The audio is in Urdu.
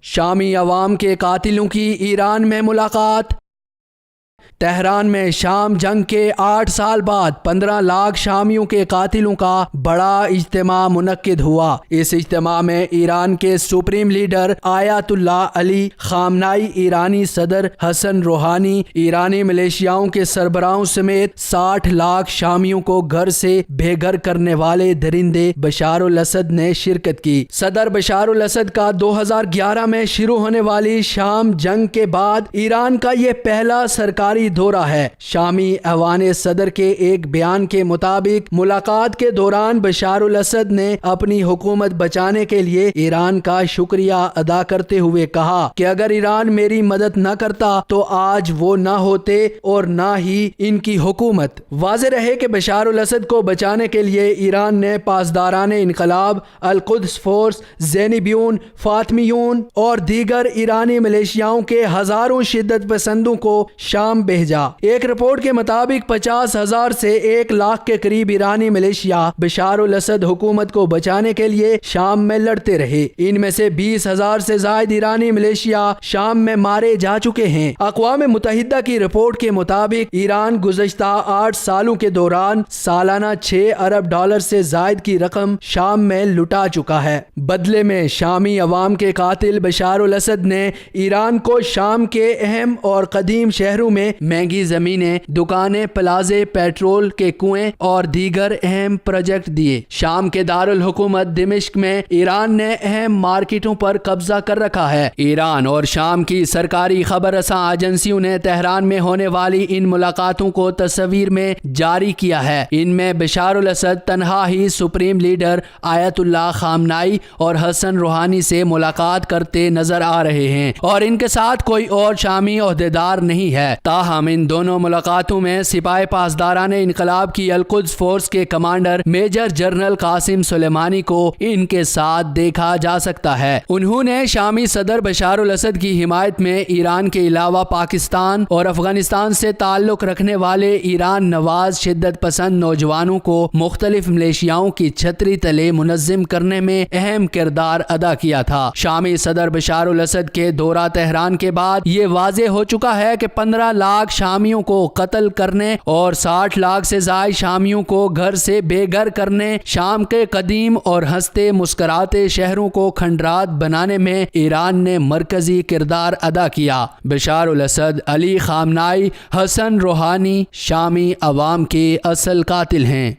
شامی عوام کے قاتلوں کی ایران میں ملاقات۔ تہران میں شام جنگ کے 8 سال بعد 15 لاکھ شامیوں کے قاتلوں کا بڑا اجتماع منعقد ہوا۔ اس اجتماع میں ایران کے سپریم لیڈر آیت اللہ علی خامنائی، ایرانی صدر حسن روحانی، ایرانی ملیشیاؤں کے سربراہوں سمیت 60 لاکھ شامیوں کو گھر سے بے گھر کرنے والے درندے بشار الاسد نے شرکت کی۔ صدر بشار الاسد کا 2011 میں شروع ہونے والی شام جنگ کے بعد ایران کا یہ پہلا سرکاری دورہ ہے۔ شامی ایوان صدر کے ایک بیان کے مطابق ملاقات کے دوران بشار الاسد نے اپنی حکومت بچانے کے لیے ایران کا شکریہ ادا کرتے ہوئے کہا کہ اگر ایران میری مدد نہ کرتا تو آج وہ نہ ہوتے اور نہ ہی ان کی حکومت۔ واضح رہے کہ بشار الاسد کو بچانے کے لیے ایران نے پاسداران انقلاب، القدس فورس، زینبیون، فاطمیون اور دیگر ایرانی ملیشیاؤں کے ہزاروں شدت پسندوں کو شام بھیجا۔ ایک رپورٹ کے مطابق 50,000 سے 1 لاکھ کے قریب ایرانی ملیشیا بشار الاسد حکومت کو بچانے کے لیے شام میں لڑتے رہے۔ ان میں سے 20,000 سے زائد ایرانی ملیشیا شام میں مارے جا چکے ہیں۔ اقوام متحدہ کی رپورٹ کے مطابق ایران گزشتہ 8 سالوں کے دوران سالانہ 6 ارب ڈالر سے زائد کی رقم شام میں لٹا چکا ہے۔ بدلے میں شامی عوام کے قاتل بشار الاسد نے ایران کو شام کے اہم اور قدیم شہروں میں مہنگی زمینیں، دکانیں، پلازے، پیٹرول کے کنویں اور دیگر اہم پروجیکٹ دیے۔ شام کے دارالحکومت دمشق میں ایران نے اہم مارکیٹوں پر قبضہ کر رکھا ہے۔ ایران اور شام کی سرکاری خبر رساں ایجنسیوں نے تہران میں ہونے والی ان ملاقاتوں کو تصویر میں جاری کیا ہے۔ ان میں بشار الاسد تنہا ہی سپریم لیڈر آیت اللہ خامنائی اور حسن روحانی سے ملاقات کرتے نظر آ رہے ہیں اور ان کے ساتھ کوئی اور شامی عہدیدار نہیں ہے۔ تاہم ان دونوں ملاقاتوں میں سپاہی پاسداران انقلاب کی القدس فورس کے کمانڈر میجر جنرل قاسم سلیمانی کو ان کے ساتھ دیکھا جا سکتا ہے۔ انہوں نے شامی صدر بشار الاسد کی حمایت میں ایران کے علاوہ پاکستان اور افغانستان سے تعلق رکھنے والے ایران نواز شدت پسند نوجوانوں کو مختلف ملیشیاؤں کی چھتری تلے منظم کرنے میں اہم کردار ادا کیا تھا۔ شامی صدر بشار الاسد کے دورہ تہران کے بعد یہ واضح ہو چکا ہے کہ 15 لاکھ شامیوں کو قتل کرنے اور 60 لاکھ سے زائد شامیوں کو گھر سے بے گھر کرنے، شام کے قدیم اور ہنستے مسکراتے شہروں کو کھنڈرات بنانے میں ایران نے مرکزی کردار ادا کیا۔ بشار الاسد، علی خامنائی، حسن روحانی شامی عوام کے اصل قاتل ہیں۔